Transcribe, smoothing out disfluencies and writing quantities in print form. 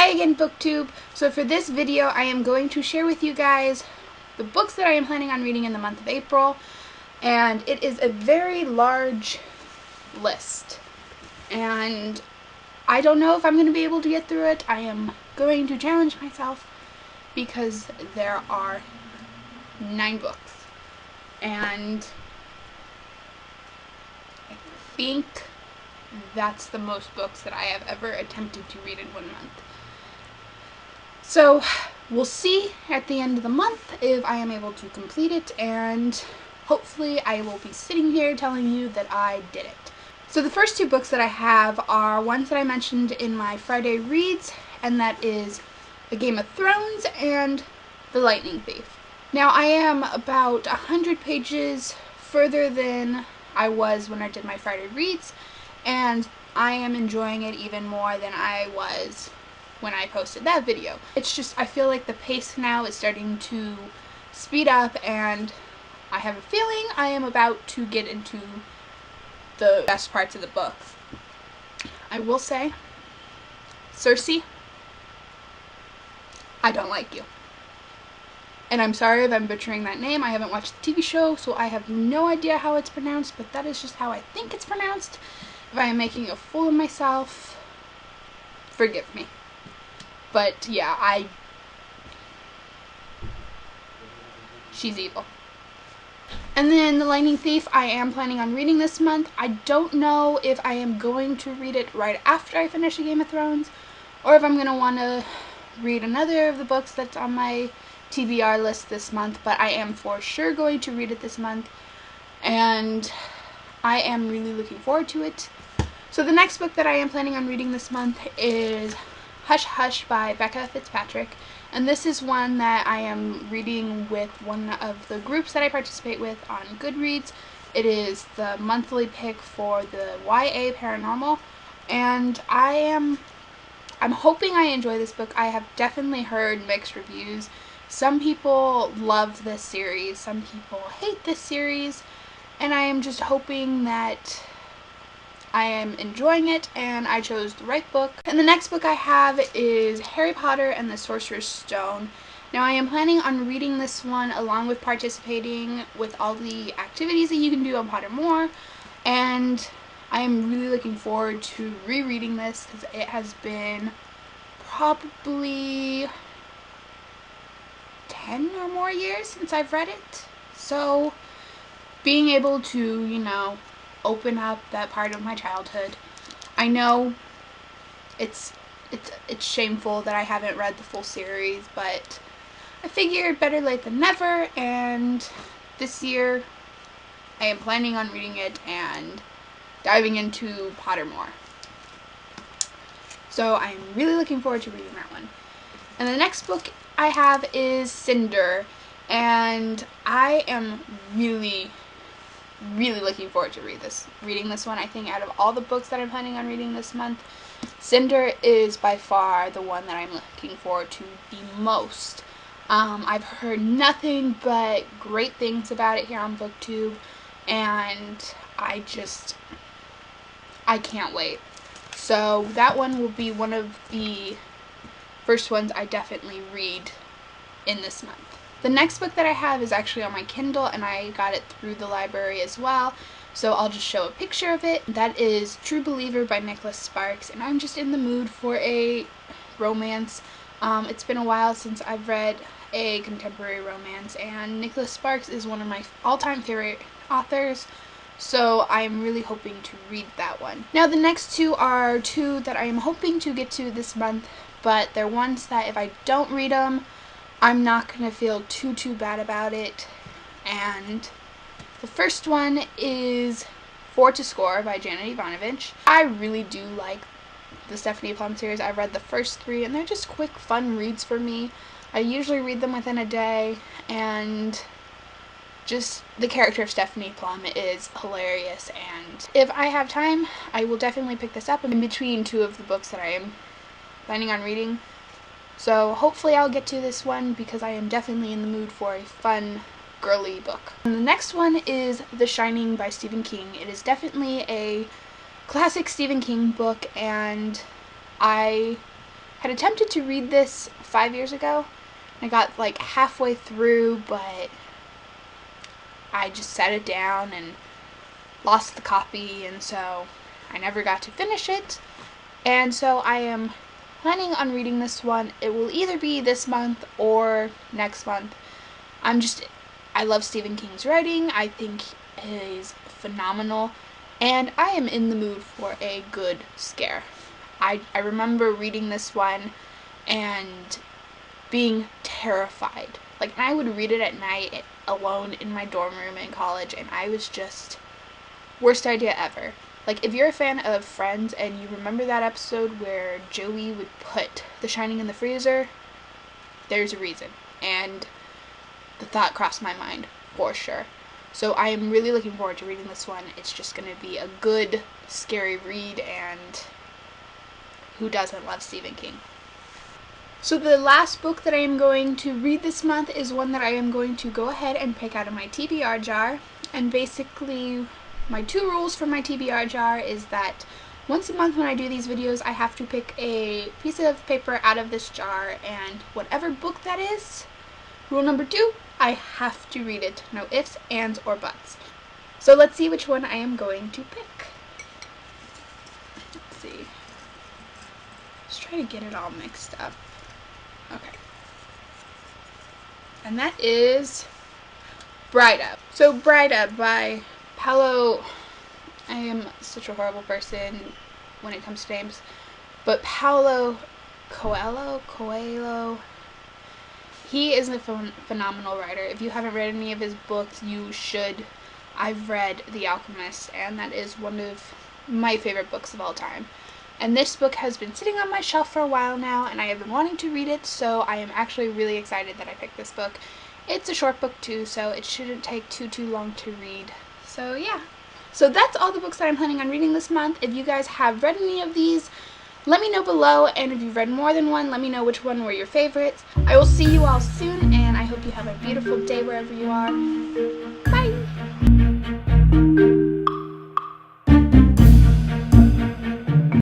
Hi again, BookTube. So for this video, I am going to share with you guys the books that I am planning on reading in the month of April, and it is a very large list, and I don't know if I'm going to be able to get through it. I am going to challenge myself because there are 9 books, and I think that's the most books that I have ever attempted to read in 1 month. So we'll see at the end of the month if I am able to complete it, and hopefully I will be sitting here telling you that I did it. So the first 2 books that I have are ones that I mentioned in my Friday reads, and that is The Game of Thrones and The Lightning Thief. Now I am about 100 pages further than I was when I did my Friday reads, and I am enjoying it even more than I was when I posted that video. It's just, I feel like the pace now is starting to speed up, and I have a feeling I am about to get into the best parts of the book. I will say, Cersei, I don't like you. And I'm sorry if I'm butchering that name. I haven't watched the TV show, so I have no idea how it's pronounced, but that is just how I think it's pronounced. If I am making a fool of myself, forgive me. But yeah, she's evil. And then The Lightning Thief, I am planning on reading this month. I don't know if I am going to read it right after I finish The Game of Thrones, or if I'm going to want to read another of the books that's on my TBR list this month, but I am for sure going to read it this month, and I am really looking forward to it. So the next book that I am planning on reading this month is Hush Hush by Becca Fitzpatrick, and this is one that I am reading with one of the groups that I participate with on Goodreads. It is the monthly pick for the YA Paranormal, and I'm hoping I enjoy this book. I have definitely heard mixed reviews. Some people love this series, some people hate this series, and I am just hoping that I am enjoying it and I chose the right book. And the next book I have is Harry Potter and the Sorcerer's Stone. Now I am planning on reading this one along with participating with all the activities that you can do on Pottermore, and I am really looking forward to rereading this because it has been probably 10 or more years since I've read it. So being able to, open up that part of my childhood. I know it's shameful that I haven't read the full series, but I figured better late than never, and this year I am planning on reading it and diving into Pottermore. So I'm really looking forward to reading that one. And the next book I have is Cinder, and I am really looking forward to reading this one. I think out of all the books that I'm planning on reading this month, Cinder is by far the one that I'm looking forward to the most. I've heard nothing but great things about it here on BookTube, and I can't wait. So that one will be one of the first ones I definitely read in this month. The next book that I have is actually on my Kindle, and I got it through the library as well, so I'll just show a picture of it. That is True Believer by Nicholas Sparks, and I'm just in the mood for a romance. It's been a while since I've read a contemporary romance, and Nicholas Sparks is one of my all-time favorite authors, so I'm really hoping to read that one. Now the next 2 are 2 that I am hoping to get to this month, but they're ones that if I don't read them, I'm not going to feel too bad about it. And the first one is Four to Score by Janet Ivanovich. I really do like the Stephanie Plum series. I've read the first 3, and they're just quick, fun reads for me. I usually read them within a day, and just the character of Stephanie Plum is hilarious, and if I have time, I will definitely pick this up in between 2 of the books that I am planning on reading. So hopefully I'll get to this one because I am definitely in the mood for a fun, girly book. And the next one is The Shining by Stephen King. It is definitely a classic Stephen King book, and I had attempted to read this 5 years ago. I got like halfway through, but I just set it down and lost the copy, and so I never got to finish it. And so I am planning on reading this one. It will either be this month or next month. I love Stephen King's writing. I think he's phenomenal, and I am in the mood for a good scare. I remember reading this one and being terrified. Like, I would read it at night alone in my dorm room in college, and I was just, worst idea ever. Like, if you're a fan of Friends and you remember that episode where Joey would put The Shining in the freezer, there's a reason. And the thought crossed my mind, for sure. So I am really looking forward to reading this one. It's just going to be a good, scary read, and who doesn't love Stephen King? So the last book that I am going to read this month is one that I am going to go ahead and pick out of my TBR jar. And basically, my 2 rules for my TBR jar is that once a month when I do these videos, I have to pick a piece of paper out of this jar, and whatever book that is, rule number 2, I have to read it. No ifs, ands, or buts. So let's see which one I am going to pick. Let's see. Let's try to get it all mixed up. Okay. And that is Bride Up. So Bride Up by Paulo. I am such a horrible person when it comes to names. But Paulo Coelho. He is a phenomenal writer. If you haven't read any of his books, you should. I've read The Alchemist, and that is one of my favorite books of all time. And this book has been sitting on my shelf for a while now, and I have been wanting to read it, so I am actually really excited that I picked this book. It's a short book too, so it shouldn't take too long to read. So yeah. So that's all the books that I'm planning on reading this month. If you guys have read any of these, let me know below, and if you've read more than one, let me know which one were your favorites. I will see you all soon, and I hope you have a beautiful day wherever you are. Bye!